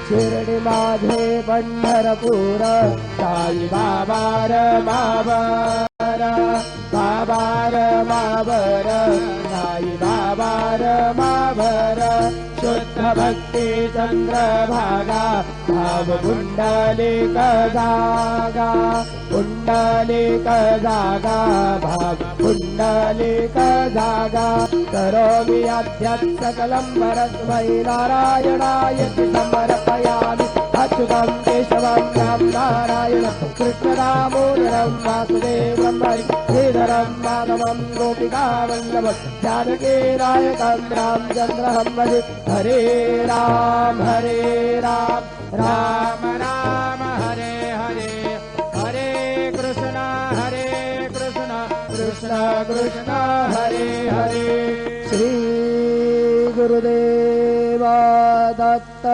शिर्डी माझे पंढरपूर साई बाबा रमावर बाबा रमावर साई बाबा रमावर शुद्ध भक्ती चंद्रभागा भाव पुंडलिक जागा पुंडलिक जागा भाव पुंडलिक जागा करोमि अद्य सकलं परस्मै नारायणाय समर्पयामि अच्युतं केशवं राम नारायणं कृष्णदामोदरं वासुदेवं हरि श्रीधरं माधवं गोपिकावल्लभं जानकी नायकं रामचन्द्रं भजे हरे राम राम राम हरे हरे हरे कृष्ण कृष्ण कृष्ण हरे हरे श्री गुरुदेव दत्त।